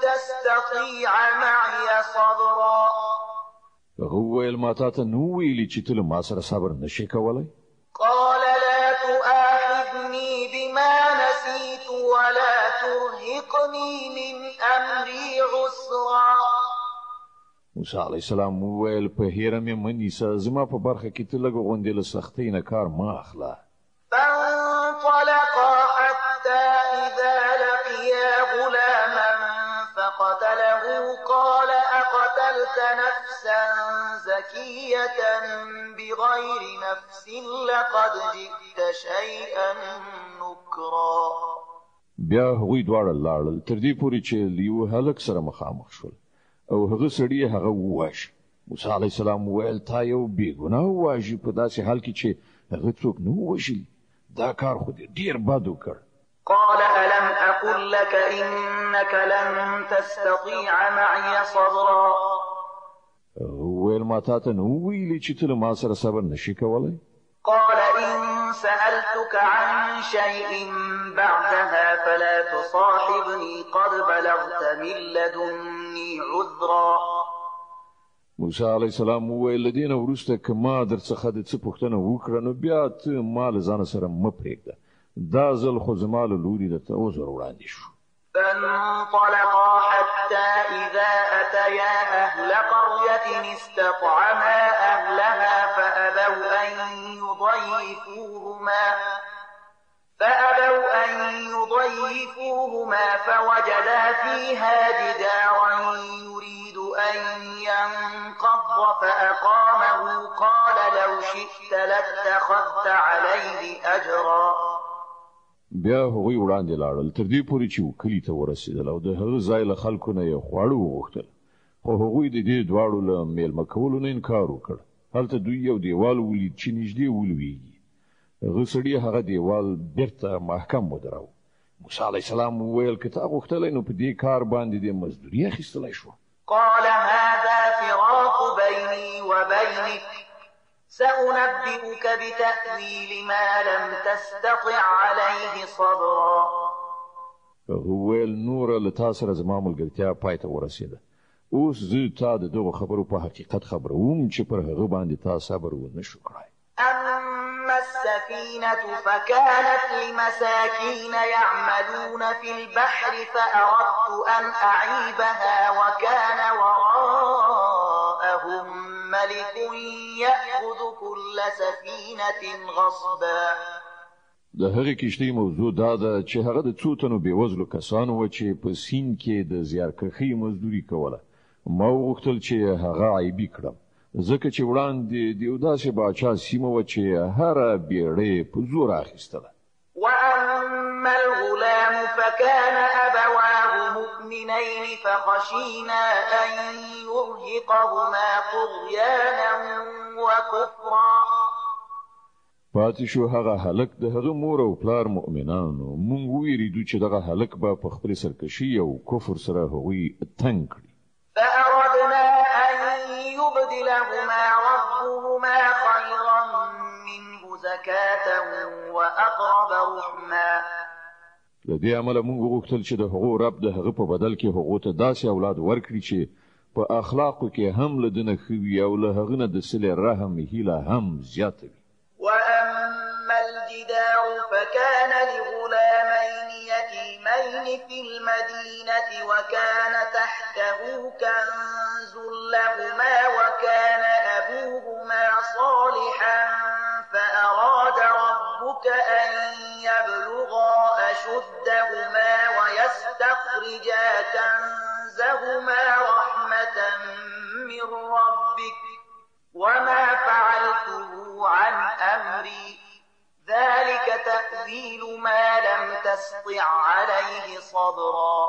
تستطيع معي صبرا. هغه وویل ما تا ته نو ویلي چې ته له ما سره صبر نشې کولی؟ قال لا تؤاخذني بما نسيت ولا ترهقني من أمري عسرا. موسی علیه السلام وویل په هیره مې مه نیسه زما په برخه کې ته لږ غوندې له سختۍ نه کار مه اخله. فانطلقا حتى إذا لقيا غلاما فقتله قال أقتلت نفسا زكية بغير نفس لقد جئت شيئا نكرا. بیا هغوی دواړه لاړل تر دې پورې چې له یوه هلک سره مخامخ شول او هغه سړی هغه وواژه. موسی علیه السلام وویل تا یو بېګناه وواژې په داسې حال کې چې هغه څوک نه ووژلي. دا کار خو دې ډېر بد وکړ. قال ألم أقل لك إنك لن تستطيع معي صبرا. وویل ما تا ته نه وویلي چې ته له ما سره صبر نشي کولی؟ قال إن سألتك عن شيء بعدها فلا تصاحبني قد بلغت من لدني عذرا. موسی علیه السلام وویل دې نه وروسته که ما در څخه د څه پوښتنه وکړه نو بیا ته ما له ځانه سره مه پرېږده. دا ځل خو زما له لوري درته عذر وړاندې شو. فانطلقا حتى إذا أتيا أهل قرية استطعما أهلها فأبوا أن يضيفوهما فوجدا فيها جدارا يريد أن ينقض فأقامه قال لو شئت لاتخذت عليه أجرا. بیا هغوی وړاندې لاړل تر دې پورې چې کلي ته ورسېدل او د هغه ځای له خلکو نه یې خواړه وغوښتل، خو هغوی د دې دواړو له میلمه کولو نه انکار وکړ. هلته دوی یو دیوال ولید چې نږدې ولویږي. هغه سړي هغه دیوال بیرته محکم ودراوه. موسی علیه السلام وویل که تا غوښتلی نو په دې کار باندې دې مزدوري اخیستلی شوه. قال هذا فراق بيني وبينك سأنبئك بتأويل ما لم تستطع عليه صبرا. وویل نوره له تا سره زما ملګرتیا پای ته ورسېده. اوس زه تا د دغو خبرو په حقیقت خبروم چې پر هغه باندې تا صبر ونه شو کړی. أما السفينة فكانت لمساكين يعملون في البحر فأردت أن أعيبها وكان وراءهم ملك يأخذ كل سفينة غصبا. د هغې کښتۍ موضوع دا ده چې هغه د څو تنو بېوزلو کسانو وه چې په سیند کې د زیارکښۍ مزدوري کوله. ما وغوښتل چې هغه عیبي کړم ځکه چې وړاندې د یو داسې باچا سیمه وه چې هره بیړۍ په زور اخیستله. وأما الغلام فكان أبواه مؤمنين فخشينا أن يرهقهما طغيانا وكفرا. پاتې شو هغه هلک د هغه مور او پلار مؤمنانو. مونږ ویریدو چې دغه هلک به په خپلې سرکشي او کفر سره هغوی تنګ کړي. فأردنا أن يبدلهما ربهما خيرا منه زكاة وأقرب رحما. له دې امله مونږ وغوښتل چې د هغو رب د هغه په بدل کې هغو ته داسې اولاد ورکړي چې په اخلاقو کې هم له ده نه ښه وي او له هغه نه د صلې رحم هیله هم زیاته وي. وأما الجدار فكان لغلامين يتيمين في المدينة وكان تحته كنز لهما وكان أبوهما صالحا فأراد ربك أن يبلغا أشدهما ويستخرجا كنزهما رحمة من ربك وما فعلته عن أمري ذلك تأويل ما لم تستطع عليه صبرا.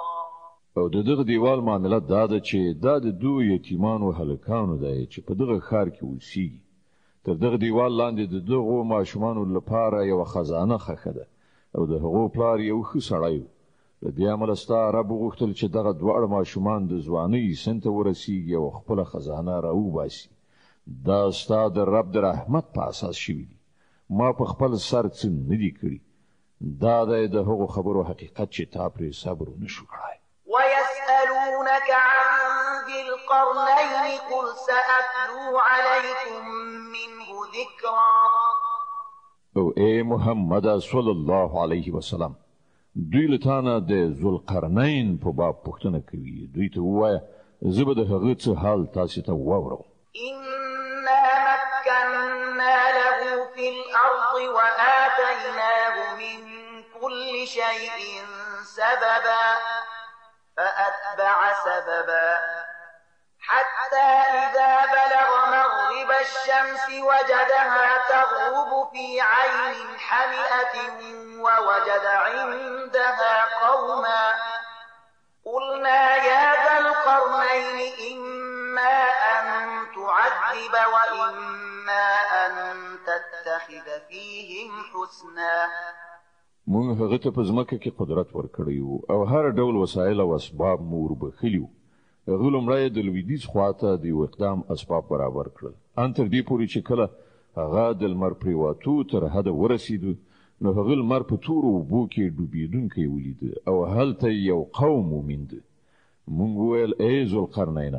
او د دغه دیوال معاملات دا ده چې دا د دوه یتیمانو هلکانو دی چې په دغه ښار کې اوسیږي. تر دغه دیوال لاندې د دغو ماشومانو لپاره یوه خزانه ښخه ده او د هغو پلار یو ښه سړی و. له دې امله ستا رب وغوښتل چې دغه دواړه ماشومان د ځوانۍ سن ته ورسیږي او خپله خزانه راوباسي. دا ستا د رب د رحمت په اساس شوي دي. ما په خپل سر څه نه دي کړي. دا دی د هغو خبرو حقیقت چې تا پرې صبر ونه شو کړی. ويسألونك عن ذي القرنين قل سأتلو عليكم منه ذكرا. او ای محمد صلی الله علیه وسلم دوی له تا نه د ذوالقرنین په باب پوښتنه کوي. دوی ته ووایه زه به د هغه څه حال تاسې ته واورم. إنا مكنا له في الأرض وآتيناه من كل شيء سببا فأتبع سببا حتى إذا بلغ مغرب الشمس وجدها تغرب في عين حمئة ووجد عندها قوما قلنا يا ذا القرنين تعذب وإما أن تتخذ فيهم حسنا. مونږ هغه ته په ځمکه کې قدرت ورکړی او هر ډول وسایل او اسباب مور بخلیو. هغه لومړی د لویدیځ خواته د یو اقدام اسباب برابر کړل. ان تر دې پورې چې کله هغه د لمر پریواتو تر حد ورسېد نو هغه لمر په تورو اوبو کې ډوبېدونکی ولید او هلته یو قوم وموند. مونږ ویل ای ذوالقرنین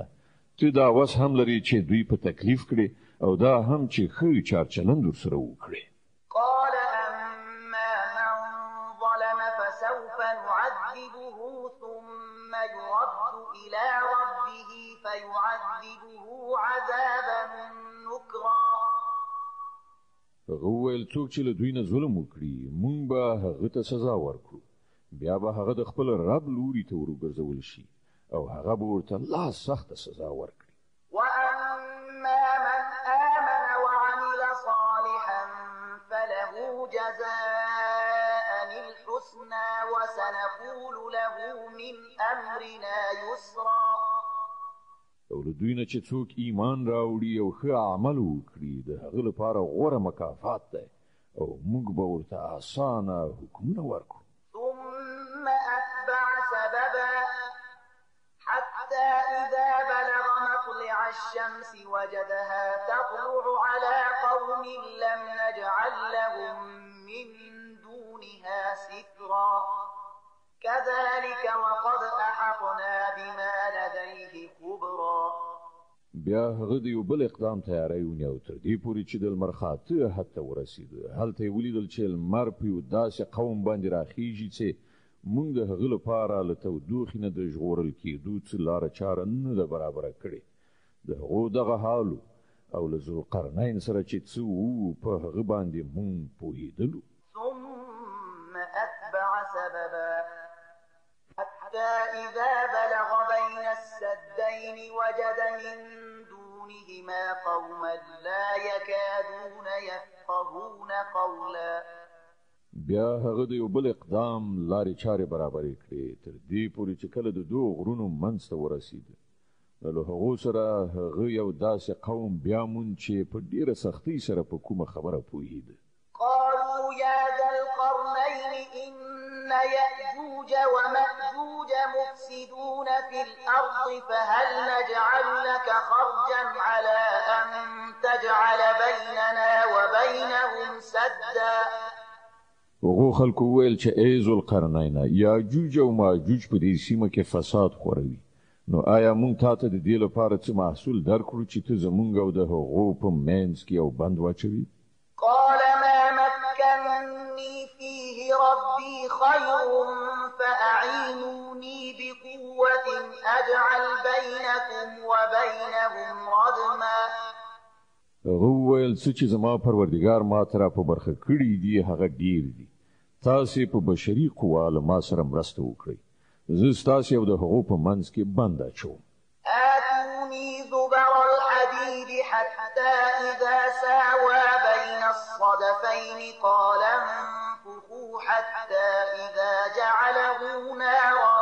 ته دا وس هم لري چې دوی په تکلیف کړي او دا هم چې ښه چارچلند ورسره وکړي. قال أما من ظلم فسوف نعذبه ثم يرد إلى ربه فيعذبه عذابا نكرا. هغه ویل څوک چې له دوی نه ظلم وکړي مونږ به هغه ته سزا ورکړو بیا به هغه د خپل رب لوري ته ورګرځول شي او هغه به ورته لا سخت سزا ورکړي. وأما من آمن وعمل صالحا فله جزاء الحسنى وسنقول له من أمرنا يسرا. او له دوی نه چې څوک ایمان راوړي او ښه عمل وکړي د هغه لپاره غوره مکافات دی او موږ به ورته اسانه حکمونه ورکړو. ثم أتبع سببا حتى إذا بلغ مطلع الشمس وجدها تطلع على قوم لم نجعل لهم من دونها سترا كذلك وقد أحطنا بما لديه خبرا. بیا هغه د یو بل اقدام تیاری ونیو تر دې پورې چې د لمر خاته حتی ورسېد. هلته یې ولیدل چې لمر په یو داسې قوم باندې راخیږي چې موږ د هغه لپاره له تودوخې نه د ژغورل کېدو څه لاره چاره نه ده برابره کړې. د هغو دغه حال او له ذوالقرنین سره چې څه وو په هغه باندې موږ پوهېدلو. ثم أتبع سببا حتى إذا بلغ بين السدين وجد من دونهما قوما لا يكادون يفقهون قولا. بیا هغه د یو بل اقدام لارې چارې برابرې کړې تر دې پورې چې کله د دوه غرونو منځ ته ورسېد. له هغو سره هغه یو داسې قوم بیا مون چې په ډېره سختۍ سره په کومه خبره پوهېده. قالوا يا ذا القرنين إن يأجوج ومأجوج مفسدون في الأرض فهل نجعل لك خرجا على أن تجعل بيننا وبينهم سدا. هغو خلکو ویل چې ای ذوالقرنین یاجوج او ماجوج په دې سیمه کې فساد خوروي نو آیا مونږ تاته د دې لپاره څه محصول درکړو چې ته زمونږ او د هغو په منځ کې یو بند واچوي؟ قال ما مكنني فيه ربي خير فأعينوني بقوة أجعل بينكم وبينهم ردما. هغه ویل څه چې زما پروردګار ما ته را په برخه کړي دي هغه ډېر دي. تاسې په بشري قوا له ما سره مرسته وکړئ. زه ستاسې او د هغو په منځ کې بند اچوم. آتوني زبر الحديد حتى إذا ساوى بين الصدفين قال انفخوا حتى إذا جعله نارا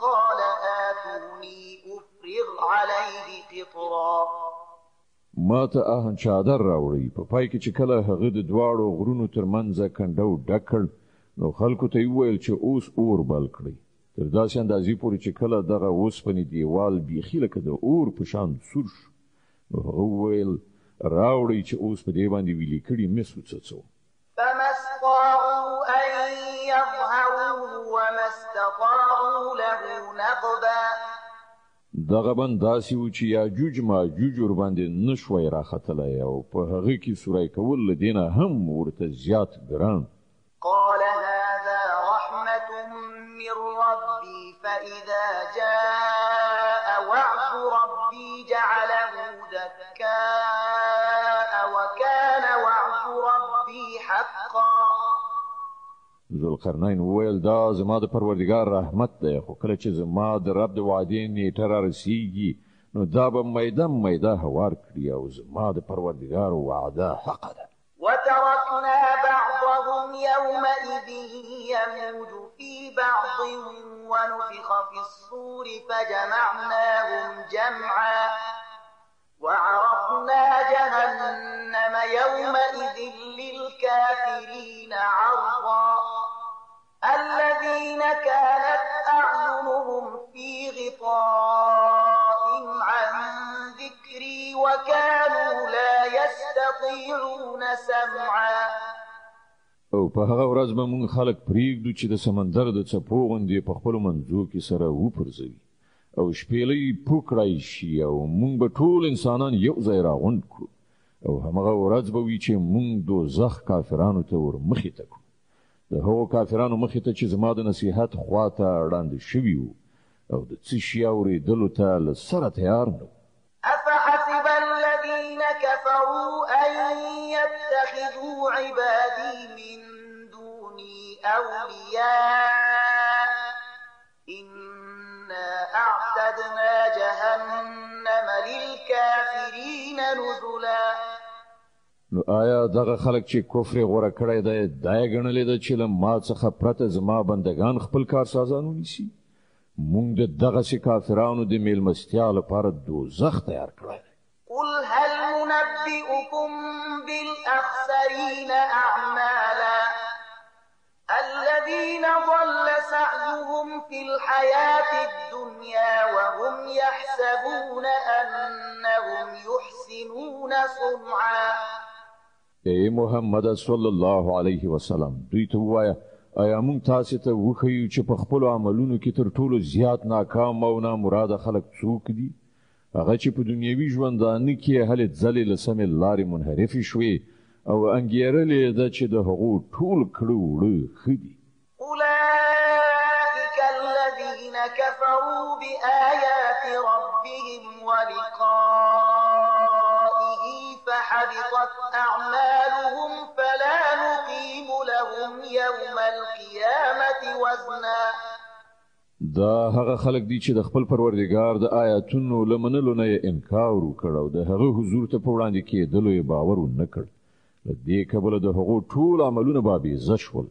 قال آتوني أفرغ عليه قطرا. ما ته آهن چادر راوړی په پای کې چې کله هغه د دواړو غرونو ترمنځ کنډو ډک کړ نو خلکو ته یې وویل چې اوس اور بل کړئ. تر داسې اندازې پورې چې کله دغه اوسپنې دیوال بیخي لکه د اور په شان سور شو نو هغه وویل راوړئ چې اوس په دې باندې ویلې کړي مس وڅڅوم. فما استطاعوا أن يظهروه وما استطاعوا له نقبا. دغه بند داسې و چې یاجوج ماجوج ورباندې نشوی راختلی او په هغه کې سوری کول له دې نه هم ورته زیات ګران. قال هذا رحمة من ربي فإذا جاء وعد ربي جعله دكاء وكان وعد ربي حقا. ذوالقرنین وویل دا زما د پروردګار رحمت دی خو کله چې زما د رب د وعدې نیټه رارسیږي نو دا به میده هوار کړي او زما د پروردګار وعده حقه ده. وتركنا بعضهم يومئذ يموج في بعض ونفخ في الصور فجمعناهم جمعا. وعرضنا جهنم يومئذ للكافرين عرضا الذين كانت أعينهم في غطاء عن ذكري وكانوا لا يستطيعون سمعا او په هغه ورځ به موږ خلک پریږدو چې د سمندر د څپو غوندې په خپلو منځو کې سره وپرځوي او شپېلۍ پوکړی شي او موږ به ټول انسانان یو ځای راغونډ کړو او همغه ورځ به وي چې موږ دوزخ کافرانو ته ور مخې ته کړو د هغو کافرانو مخې ته چې زما د نصیحت خواته ړانده شوي وو او د څه شي اورېدلو ته له سره تیار نه وو أفحسب الذين كفروا أن يتخذوا عبادي من دوني أولياء إنا أعتدنا جهنم للكافرين نزلا نو آیا دغه خلک چې کفر غوړه کړی دی دا یې ګڼلې ده چې له ما څخه پرته زما بندگان خپل کارسازان ونیسي موږ د دغسې کافرانو د میلمستیا لپاره دوزخ تیار کړی دی قل هل ننبئكم بالأخسرين أعمالا الذين ضل سعيهم في الحياة الدنيا وهم يحسبون أنهم يحسنون صنعا ای محمد صلی الله علیه وسلم دوی ته ووایه آیا موږ تاسې ته وښیو چې په خپلو عملونو کې تر ټولو زیات ناکام او نامراده خلک څوک دي هغه چې په دنیوي ژوندانه کې هلې ځلې له سمې لارې منحرفې شوې او انګېرلې ده چې د هغو ټول کړه وړه ښه دي أولئك الذين كفروا بآيات ربهم ولقائه فحبطت أعمالهم فلا نقيم لهم يوم القيامة وزنا دا هغه خلک دي چې د خپل پروردګار د آیاتونو له منلو نه یې انکار وکړ او د هغه حضور ته په وړاندې کېدلو یې باور ونه کړ له دې کبله د هغو ټول عملونه به بېزه شول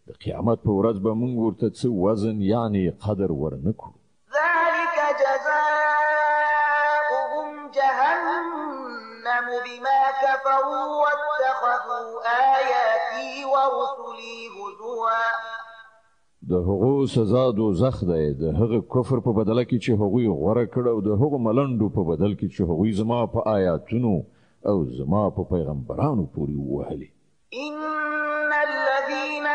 د قیامت په ورځ به موږ ورته څه وزن یعنې قدر ورنه کړو ذلك جزاؤهم جهنم بما كفروا واتخذوا آياتي ورسلي هزوا د هغو سزا دوزخ دی د هغه کفر په بدله کې چې هغوی غوره کړ او د هغو ملنډو په بدل کې چې هغوی زما په آیاتونو او زما په پیغمبرانو پورې ووهلې إن الذين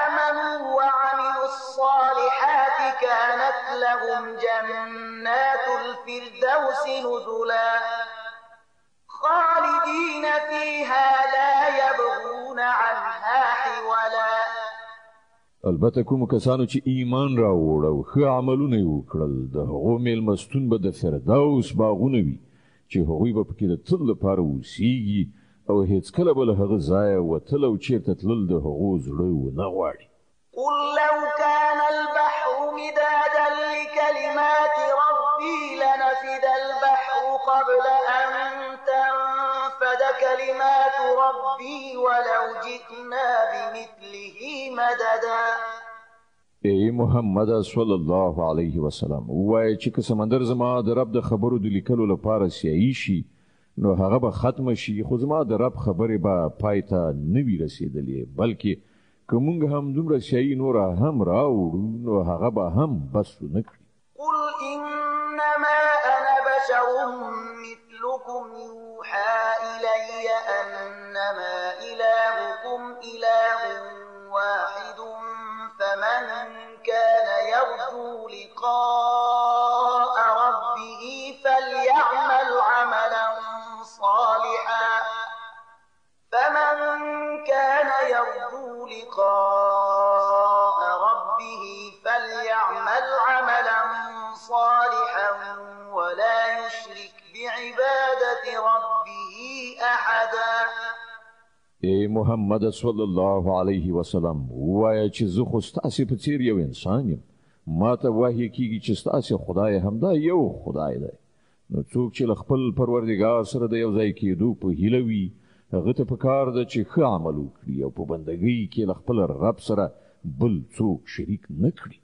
آمنوا وعملوا الصالحات كانت لهم جنات الفردوس نزلا خالدين فيها لا يبغون عنها حولا البته کوم کسانو چې ایمان راوړ او ښه عملونه یې وکړل د هغو میلمستون به د فردوس باغونه وي چې هغوی به پکې د تل لپاره اوسیږي او هیڅکله به له هغه ځایه وتل او چېرته تلل د هغو زړه ونه غواړي قل لو كان البحر مدادا لكلمات ربي لنفد البحر قبل أن تنفد كلمات ربي ولو جئنا بمثله مددا ای محمد صلی الله علیه وسلم وایي چې که سمندر زما د رب د خبرو د لیکلو لپاره سیاهي شي نو هغه به ختم شي خو زما د رب خبرې به پای ته نه وي رسېدلې بلکې که موږ هم دومره سیاهي نوره هم راوړو نو هغه به هم بس ونه کړي قل إنما أنا بشر مثلكم يوحى إلي أنما إلهكم إله واحد فمن كان يرجو لقاء ربه فليعمل عملا صالحا ولا يشرك بعبادة ربه أحدا. ای محمد صلی الله علیه وسلم وایي چې زه خو ستاسې په څیر یو انسان یم ما ته وحی کیږي چې ستاسې خدای همدا یو خدای دی نو څوک چې له خپل پروردګار سره د یو ځای کېدو په هیله وي هغه ته پکار ده چې ښه عمل وکړي او په بندګۍ کې له خپل رب سره بل څوک شریک نه کړي.